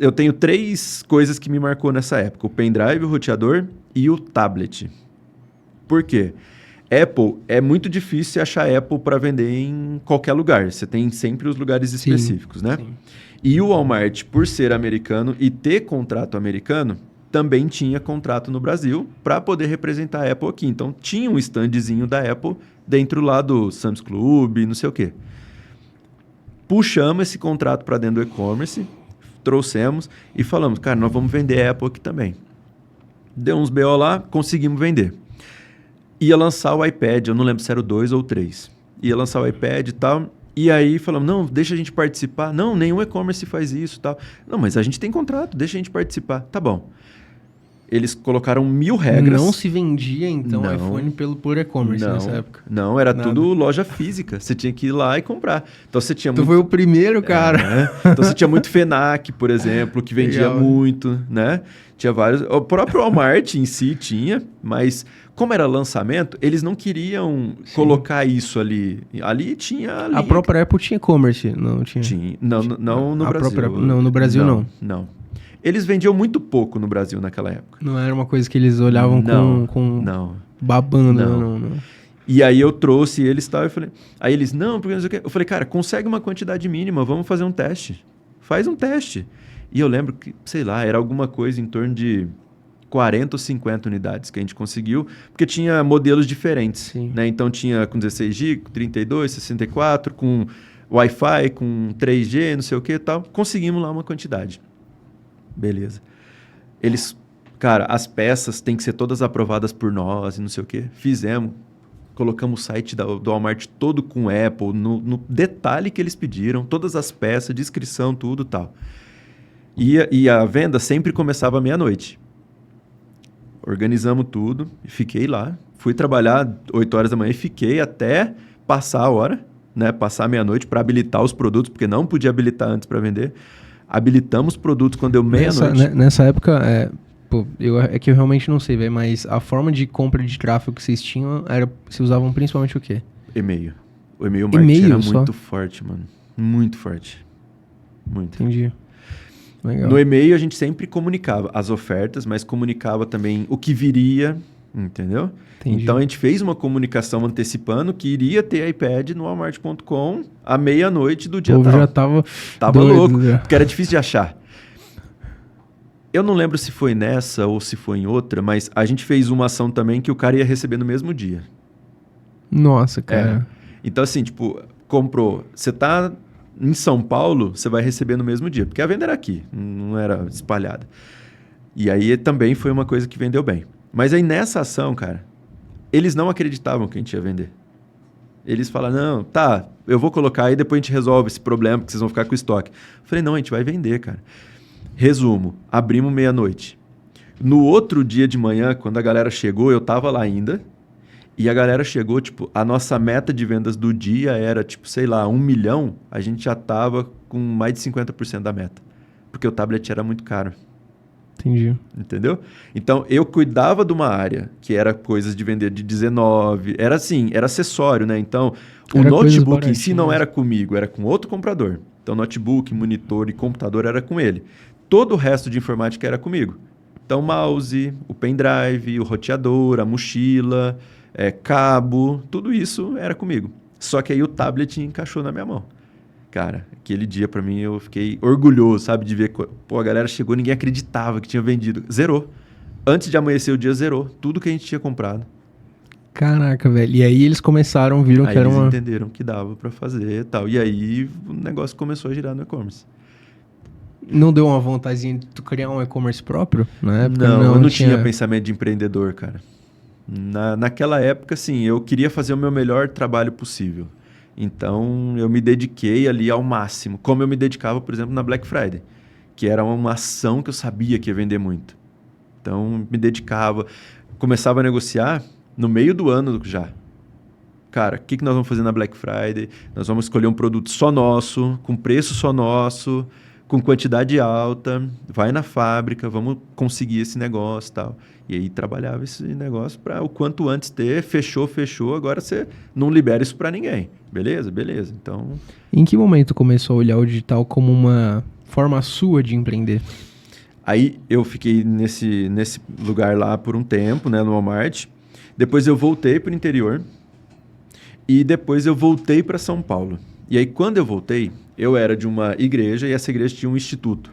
Eu tenho 3 coisas que me marcou nessa época. O pendrive, o roteador e o tablet. Por quê? Apple, é muito difícil achar Apple para vender em qualquer lugar. Você tem sempre os lugares específicos, né? Sim. E o Walmart, por ser americano e ter contrato americano, também tinha contrato no Brasil para poder representar a Apple aqui. Então, tinha um standzinho da Apple dentro lá do Sam's Club, não sei o quê. Puxamos esse contrato para dentro do e-commerce, trouxemos e falamos, cara, nós vamos vender a Apple aqui também. Deu uns BO lá, conseguimos vender. Ia lançar o iPad, eu não lembro se era o 2 ou o 3. Ia lançar o iPad e tal, e aí falamos, não, deixa a gente participar. Não, nenhum e-commerce faz isso e tal. Não, mas a gente tem contrato, deixa a gente participar. Tá bom. Eles colocaram 1000 regras. Não se vendia, então, Não. iPhone por e-commerce nessa época? Não, era Nada. tudo loja física. Você tinha que ir lá e comprar. Então, você tinha Tu foi o primeiro, cara. né? Então, você tinha muito FENAC, por exemplo, que vendia Legal. muito, né? Tinha vários... O próprio Walmart em si tinha, mas como era lançamento, eles não queriam colocar isso ali. Ali tinha... A própria Apple tinha e-commerce, não tinha? Tinha. Não no A Brasil. própria Apple- não, no Brasil não. Não. Eles vendiam muito pouco no Brasil naquela época. Não era uma coisa que eles olhavam com Não. babando, Não. não. E aí eu trouxe eles e tal, eu falei... Aí eles, não, porque não sei o quê. Eu falei, cara, consegue uma quantidade mínima, vamos fazer um teste. Faz um teste. E eu lembro que, sei lá, era alguma coisa em torno de 40 ou 50 unidades que a gente conseguiu, porque tinha modelos diferentes, Sim. né? Então tinha com 16 GB, com 32, 64, com Wi-Fi, com 3G, não sei o que e tal. Conseguimos lá uma quantidade. Beleza. Eles, cara, as peças têm que ser todas aprovadas por nós e não sei o que. Fizemos. Colocamos o site do Walmart todo com Apple, no detalhe que eles pediram, todas as peças, descrição, tudo e tal. E a venda sempre começava à meia-noite. Organizamos tudo e fiquei lá. Fui trabalhar 8 horas da manhã e fiquei até passar a hora, né? Passar a meia-noite para habilitar os produtos, porque não podia habilitar antes para vender. Habilitamos produtos quando deu meia-noite. Nessa época, é que eu realmente não sei, velho, mas a forma de compra de tráfego que vocês tinham, vocês usavam principalmente o quê? E-mail. O e-mail marketing E-mail era só? muito forte, mano. Muito forte. Muito. Entendi. Legal. No e-mail a gente sempre comunicava as ofertas, mas comunicava também o que viria, entendeu? Entendi. Então a gente fez uma comunicação antecipando que iria ter iPad no Walmart.com à meia-noite do dia O povo tal. já tava Tava doido, louco, já. porque era difícil de achar. Eu não lembro se foi nessa ou se foi em outra, mas a gente fez uma ação também que o cara ia receber no mesmo dia. Nossa, cara. Então, assim, tipo, comprou. Você tá em São Paulo, você vai receber no mesmo dia, porque a venda era aqui, não era espalhada. E aí também foi uma coisa que vendeu bem. Mas aí nessa ação, cara, eles não acreditavam que a gente ia vender. Eles falaram, não, tá, eu vou colocar aí, depois a gente resolve esse problema, porque vocês vão ficar com estoque. Eu falei, não, a gente vai vender, cara. Resumo, abrimos meia-noite. No outro dia de manhã, quando a galera chegou, eu tava lá ainda. E a galera chegou, tipo, a nossa meta de vendas do dia era, tipo, sei lá, 1 milhão. A gente já tava com mais de 50% da meta. Porque o tablet era muito caro. Entendi. Entendeu? Então, eu cuidava de uma área que era coisas de vender de 19. Era assim, era acessório, né? Então, o Era coisas notebook em si não baratinhas. era comigo, era com outro comprador. Então, notebook, monitor e computador era com ele. Todo o resto de informática era comigo. Então, mouse, o pendrive, o roteador, a mochila, cabo, tudo isso era comigo. Só que aí o tablet encaixou na minha mão. Cara, aquele dia pra mim eu fiquei orgulhoso, sabe? De ver, pô, a galera chegou, ninguém acreditava que tinha vendido. Zerou. Antes de amanhecer o dia, zerou. Tudo que a gente tinha comprado. Caraca, velho. E aí eles viram Aí que era eles uma... entenderam que dava pra fazer e tal. E aí o negócio começou a girar no e-commerce. Não deu uma vontadezinha de tu criar um e-commerce próprio na época? Não, eu não tinha pensamento de empreendedor, cara. Naquela época, sim, eu queria fazer o meu melhor trabalho possível. Então, eu me dediquei ali ao máximo. Como eu me dedicava, por exemplo, na Black Friday. Que era uma ação que eu sabia que ia vender muito. Então, me dedicava. Começava a negociar no meio do ano já. Cara, o que nós vamos fazer na Black Friday? Nós vamos escolher um produto só nosso, com preço só nosso, com quantidade alta, vai na fábrica, vamos conseguir esse negócio e tal. E aí trabalhava esse negócio para o quanto antes ter, fechou, agora você não libera isso para ninguém. Beleza? Beleza. Então... Em que momento começou a olhar o digital como forma sua de empreender? Aí eu fiquei nesse lugar lá por um tempo, né, no Walmart. Depois eu voltei para o interior e depois eu voltei para São Paulo. E aí quando eu voltei, eu era de uma igreja e essa igreja tinha um instituto.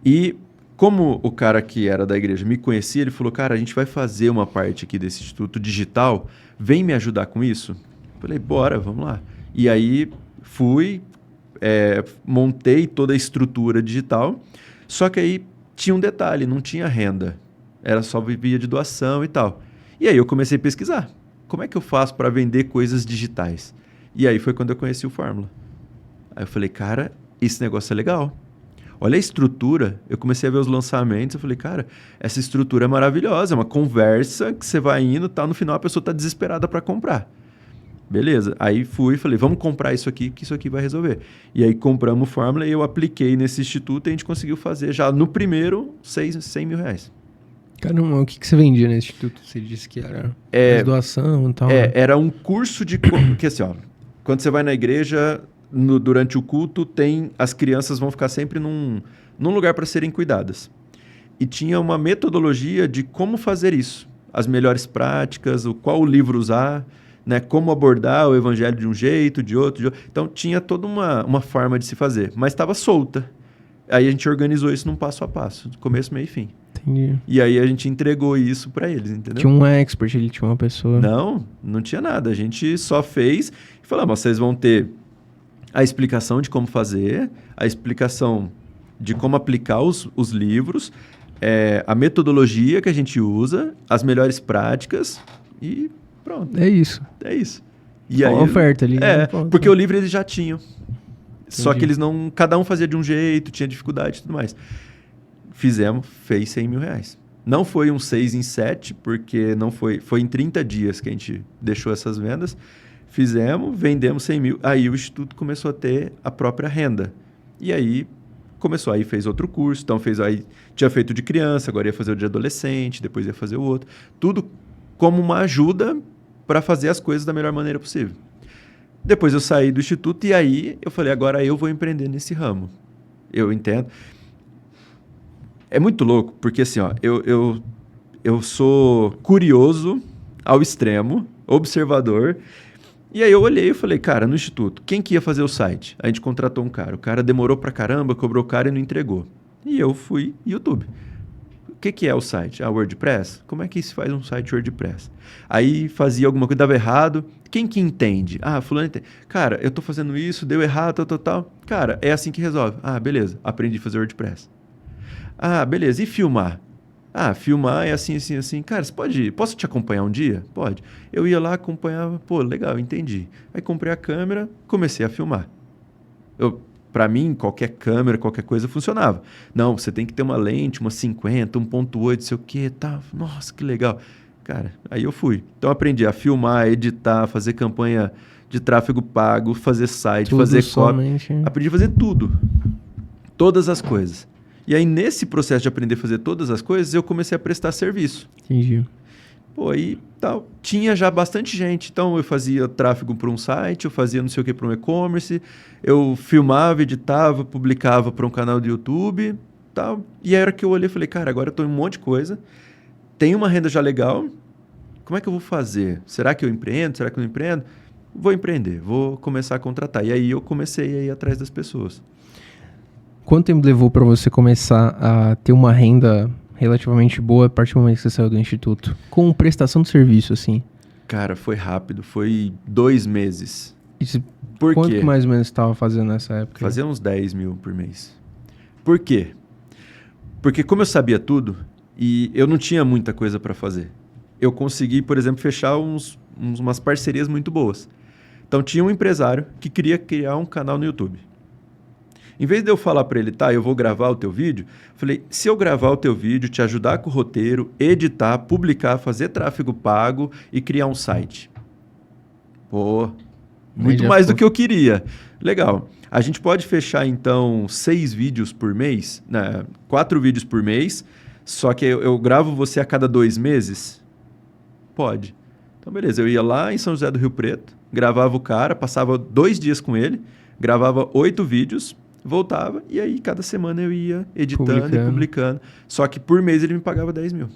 E como o cara que era da igreja me conhecia, ele falou, cara, a gente vai fazer uma parte aqui desse instituto digital, vem me ajudar com isso? Falei, bora, vamos lá. E aí fui, montei toda a estrutura digital, só que aí tinha um detalhe, não tinha renda. Era só via de doação e tal. E aí eu comecei a pesquisar. Como é que eu faço para vender coisas digitais? E aí foi quando eu conheci o Fórmula. Aí eu falei, cara, esse negócio é legal. Olha a estrutura. Eu comecei a ver os lançamentos. Eu falei, cara, essa estrutura é maravilhosa. É uma conversa que você vai indo, tá, no final a pessoa está desesperada para comprar. Beleza. Aí fui e falei, vamos comprar isso aqui, que isso aqui vai resolver. E aí compramos o Fórmula e eu apliquei nesse instituto e a gente conseguiu fazer já no primeiro 100 mil reais. Caramba, o que você vendia nesse instituto? Você disse que era doação e tal. Era um curso de... Porque assim, ó, quando você vai na igreja, durante o culto, as crianças vão ficar sempre num lugar para serem cuidadas. E tinha uma metodologia de como fazer isso. As melhores práticas, qual livro usar, né, como abordar o evangelho de um jeito, de outro. Então, tinha toda uma forma de se fazer. Mas estava solta. Aí a gente organizou isso num passo a passo, de começo, meio e fim. Entendi. E aí a gente entregou isso para eles, entendeu? Tinha um expert, ele tinha uma pessoa. Não tinha nada. A gente só fez e falou, vocês vão ter a explicação de como fazer, a explicação de como aplicar os livros, a metodologia que a gente usa, as melhores práticas e pronto. É isso. É isso. E aí, oferta ali. Porque o livro eles já tinham. Entendi. Só que eles não... Cada um fazia de um jeito, tinha dificuldade e tudo mais. Fez 100 mil reais. Não foi um 6 em 7, porque não foi em 30 dias que a gente deixou essas vendas. Fizemos, vendemos 100 mil. Aí o Instituto começou a ter a própria renda. E aí começou, aí fez outro curso. Então aí tinha feito de criança, agora ia fazer o de adolescente, depois ia fazer o outro. Tudo como uma ajuda para fazer as coisas da melhor maneira possível. Depois eu saí do Instituto e aí eu falei, agora eu vou empreender nesse ramo. Eu entendo. É muito louco, porque assim, ó, eu sou curioso ao extremo, observador. E aí eu olhei e falei, cara, no Instituto, quem que ia fazer o site? A gente contratou um cara. O cara demorou pra caramba, cobrou caro e não entregou. E eu fui YouTube. O que é o site? WordPress? Como é que se faz um site WordPress? Aí fazia alguma coisa, dava errado. Quem que entende? Fulano entende. Cara, eu tô fazendo isso, deu errado, tal. Cara, é assim que resolve. Beleza, aprendi a fazer WordPress. Beleza, e filmar? Filmar é assim. Cara, posso te acompanhar um dia? Pode. Eu ia lá, acompanhava, legal, entendi. Aí comprei a câmera, comecei a filmar. Para mim, qualquer câmera, qualquer coisa funcionava. Não, você tem que ter uma lente, uma 50, 1.8, sei o quê, tá. Nossa, que legal. Cara, aí eu fui. Então, aprendi a filmar, editar, fazer campanha de tráfego pago, fazer site, tudo fazer copy. Aprendi a fazer tudo. Todas as coisas. E aí, nesse processo de aprender a fazer todas as coisas, eu comecei a prestar serviço. Entendi. Aí tal. Tinha já bastante gente. Então, eu fazia tráfego para um site, eu fazia não sei o que para um e-commerce, eu filmava, editava, publicava para um canal do YouTube, tal. E aí, era que eu olhei e falei, cara, agora eu estou em um monte de coisa, tenho uma renda já legal, como é que eu vou fazer? Será que eu empreendo? Será que eu não empreendo? Vou empreender, vou começar a contratar. E aí, eu comecei a ir atrás das pessoas. Quanto tempo levou para você começar a ter uma renda relativamente boa a partir do momento que você saiu do Instituto? Com prestação de serviço, assim? Cara, foi rápido. Foi 2 meses. Por quanto que mais ou menos você estava fazendo nessa época? Fazia uns 10 mil por mês. Por quê? Porque como eu sabia tudo e eu não tinha muita coisa para fazer, eu consegui, por exemplo, fechar umas parcerias muito boas. Então, tinha um empresário que queria criar um canal no YouTube. Em vez de eu falar para ele, eu vou gravar o teu vídeo, eu falei, se eu gravar o teu vídeo, te ajudar com o roteiro, editar, publicar, fazer tráfego pago e criar um site. Muito mais do que eu queria. Legal. A gente pode fechar, então, 6 vídeos por mês, né? 4 vídeos por mês, só que eu gravo você a cada 2 meses? Pode. Então, beleza. Eu ia lá em São José do Rio Preto, gravava o cara, passava 2 dias com ele, gravava 8 vídeos, voltava, e aí cada semana eu ia editando e publicando. Só que por mês ele me pagava 10 mil.